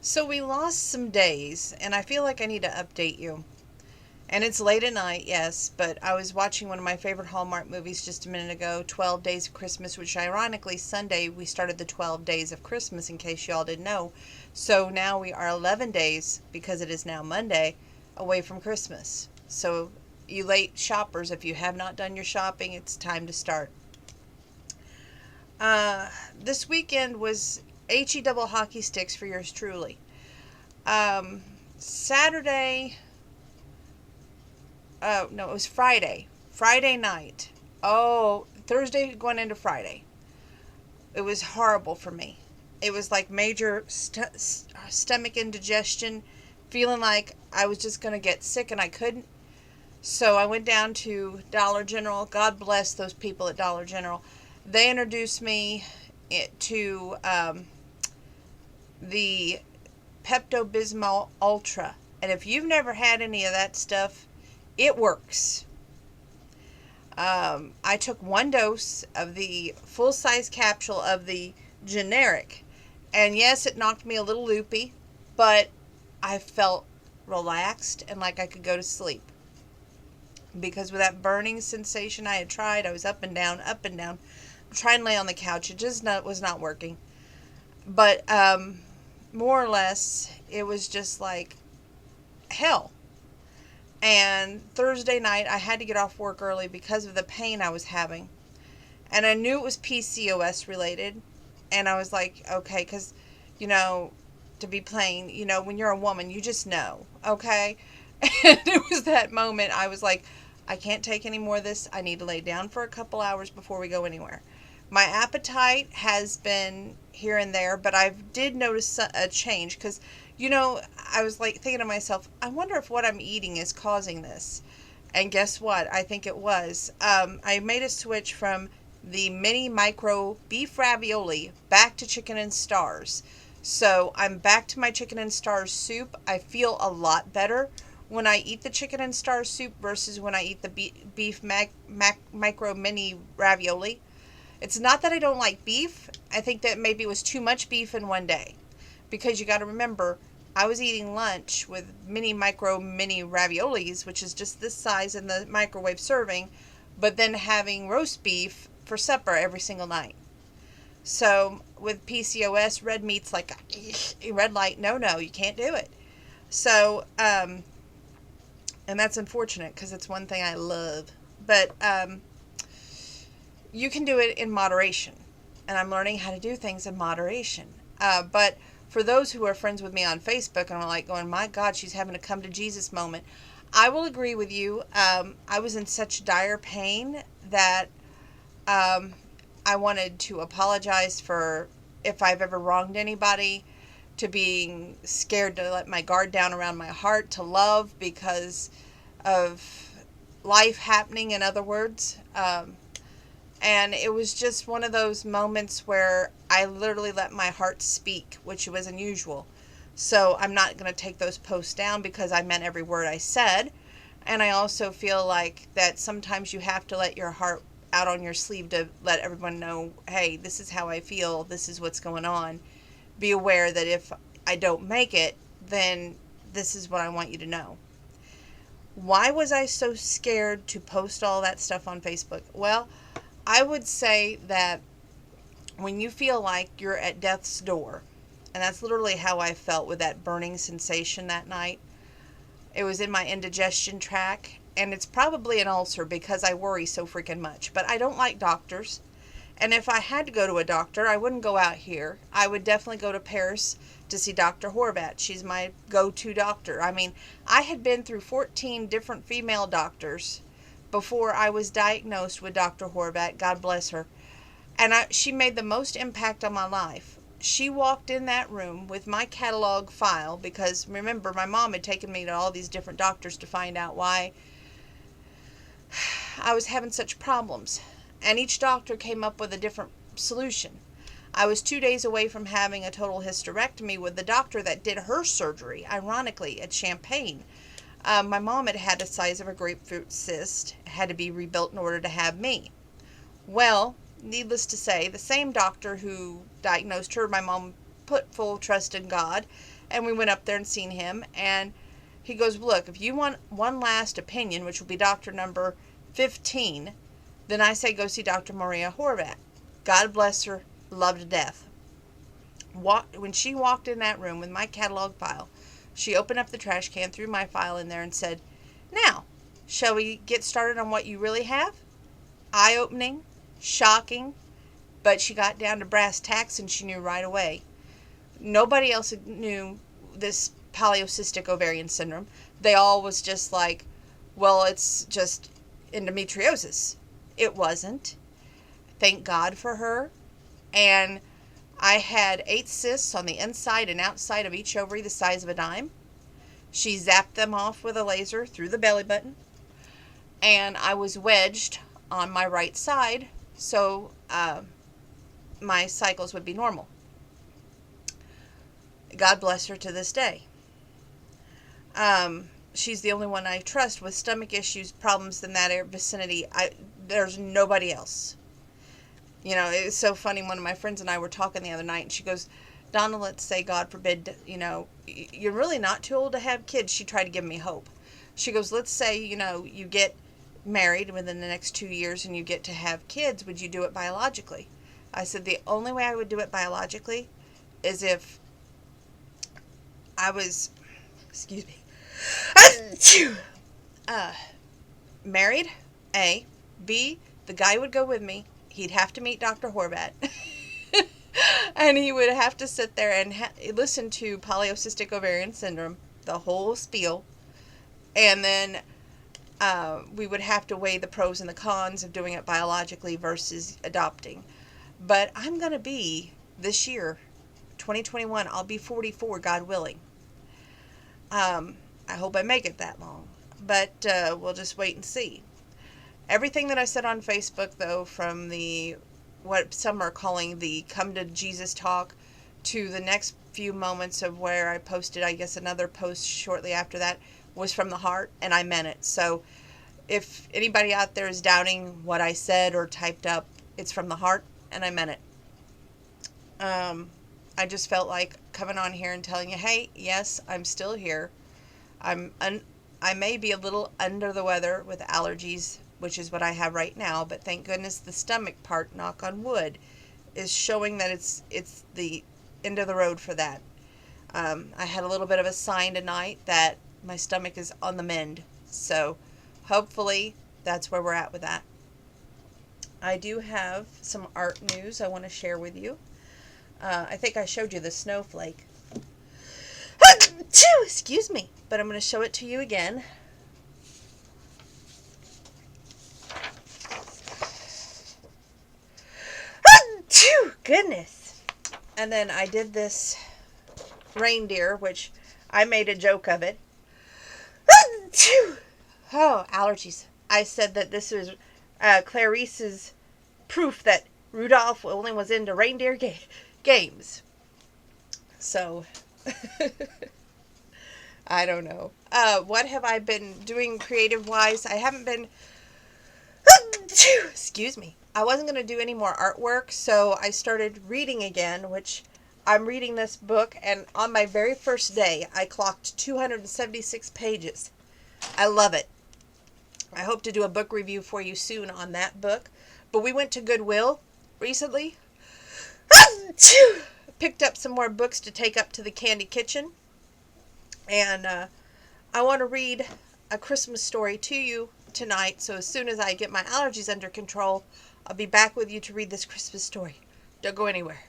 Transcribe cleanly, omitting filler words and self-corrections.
So we lost some days, and I feel like I need to update you. And it's late at night, yes, but I was watching one of my favorite Hallmark movies just a minute ago, 12 Days of Christmas, which ironically, Sunday we started the 12 Days of Christmas, in case y'all didn't know. So now we are 11 days, because it is now Monday, away from Christmas. So, you late shoppers, if you have not done your shopping, it's time to start. This weekend was HE double hockey sticks for yours truly. Um, Saturday, oh no, it was Friday. Friday night. Oh, Thursday going into Friday. It was horrible for me. It was like major stomach indigestion, feeling like I was just going to get sick and I couldn't. So I went down to Dollar General. God bless those people at Dollar General. They introduced me to the Pepto Bismol Ultra. And if you've never had any of that stuff, it works. I took one dose of the full size capsule of the generic. And yes, it knocked me a little loopy, but I felt relaxed and like I could go to sleep. Because with that burning sensation I had tried, I was up and down, up and down. Trying to lay on the couch. It just was not working. But more or less, it was just like hell. And Thursday night, I had to get off work early because of the pain I was having. And I knew it was PCOS related. And I was like, okay, because, to be plain, when you're a woman, you just know, okay? And it was that moment I was like, I can't take any more of this. I need to lay down for a couple hours before we go anywhere. My appetite has been here and there, but I did notice a change because, I was like thinking to myself, I wonder if what I'm eating is causing this. And guess what? I think it was. I made a switch from the mini micro beef ravioli back to chicken and stars. So I'm back to my chicken and stars soup. I feel a lot better when I eat the chicken and stars soup versus when I eat the beef micro mini ravioli. It's not that I don't like beef. I think that maybe it was too much beef in one day. Because you got to remember, I was eating lunch with mini raviolis, which is just this size in the microwave serving, but then having roast beef for supper every single night. So with PCOS, red meat's like a red light. No, you can't do it. So, and that's unfortunate because it's one thing I love. But you can do it in moderation. And I'm learning how to do things in moderation. But for those who are friends with me on Facebook and are like going, my God, she's having a come to Jesus moment. I will agree with you. I was in such dire pain that I wanted to apologize for if I've ever wronged anybody, to being scared to let my guard down around my heart, to love because of life happening, in other words. And it was just one of those moments where I literally let my heart speak, which was unusual. So I'm not going to take those posts down because I meant every word I said. And I also feel like that sometimes you have to let your heart out on your sleeve to let everyone know, hey, this is how I feel. This is what's going on. Be aware that if I don't make it, then this is what I want you to know. Why was I so scared to post all that stuff on Facebook? Well, I would say that when you feel like you're at death's door, and that's literally how I felt with that burning sensation that night. It was in my indigestion tract, and it's probably an ulcer because I worry so freaking much. But I don't like doctors. And if I had to go to a doctor, I wouldn't go out here. I would definitely go to Paris to see Dr. Horvat. She's my go-to doctor. I mean, I had been through 14 different female doctors before I was diagnosed with Dr. Horvat. God bless her. And she made the most impact on my life. She walked in that room with my catalog file because, remember, my mom had taken me to all these different doctors to find out why I was having such problems. And each doctor came up with a different solution. I was 2 days away from having a total hysterectomy with the doctor that did her surgery, ironically, at Champaign. My mom had had the size of a grapefruit cyst, had to be rebuilt in order to have me. Well, needless to say, the same doctor who diagnosed her, my mom put full trust in God. And we went up there and seen him. And he goes, look, if you want one last opinion, which will be doctor number 15, then I say go see Dr. Maria Horvat. God bless her, love to death. When she walked in that room with my catalog file, she opened up the trash can, threw my file in there, and said, now, shall we get started on what you really have? Eye-opening, shocking, but she got down to brass tacks and she knew right away. Nobody else knew this polycystic ovarian syndrome. They all was just like, well, it's just endometriosis. It wasn't. Thank God for her. And I had 8 cysts on the inside and outside of each ovary the size of a dime. She zapped them off with a laser through the belly button. And I was wedged on my right side, so my cycles would be normal. God bless her to this day. She's the only one I trust with stomach issues, problems in that vicinity. There's nobody else. You know, it was so funny. One of my friends and I were talking the other night, and she goes, Donna, let's say, God forbid, you know, you're really not too old to have kids. She tried to give me hope. She goes, let's say, you know, you get married within the next 2 years and you get to have kids. Would you do it biologically? I said, the only way I would do it biologically is if I was, excuse me, married, A. B, the guy would go with me. He'd have to meet Dr. Horvat. And he would have to sit there and listen to polycystic ovarian syndrome, the whole spiel. And then we would have to weigh the pros and the cons of doing it biologically versus adopting. But I'm going to be, this year, 2021, I'll be 44, God willing. I hope I make it that long. But we'll just wait and see. Everything that I said on Facebook, though, from the, what some are calling the Come to Jesus talk, to the next few moments of where I posted, I guess, another post shortly after that, was from the heart, and I meant it. So if anybody out there is doubting what I said or typed up, it's from the heart, and I meant it. I just felt like coming on here and telling you, hey, yes, I'm still here. I may be a little under the weather with allergies, which is what I have right now, but thank goodness the stomach part, knock on wood, is showing that it's the end of the road for that. I had a little bit of a sign tonight that my stomach is on the mend, so hopefully that's where we're at with that. I do have some art news I want to share with you. I think I showed you the snowflake. Excuse me, but I'm going to show it to you again. Goodness. And then I did this reindeer, which I made a joke of it. Oh, allergies. I said that this is Clarice's proof that Rudolph only was into reindeer games. So, I don't know. What have I been doing creative-wise? I haven't been... Excuse me. I wasn't going to do any more artwork, so I started reading again, which I'm reading this book, and on my very first day, I clocked 276 pages. I love it. I hope to do a book review for you soon on that book. But we went to Goodwill recently. Picked up some more books to take up to the Candy Kitchen. And I want to read a Christmas story to you tonight, so as soon as I get my allergies under control, I'll be back with you to read this Christmas story. Don't go anywhere.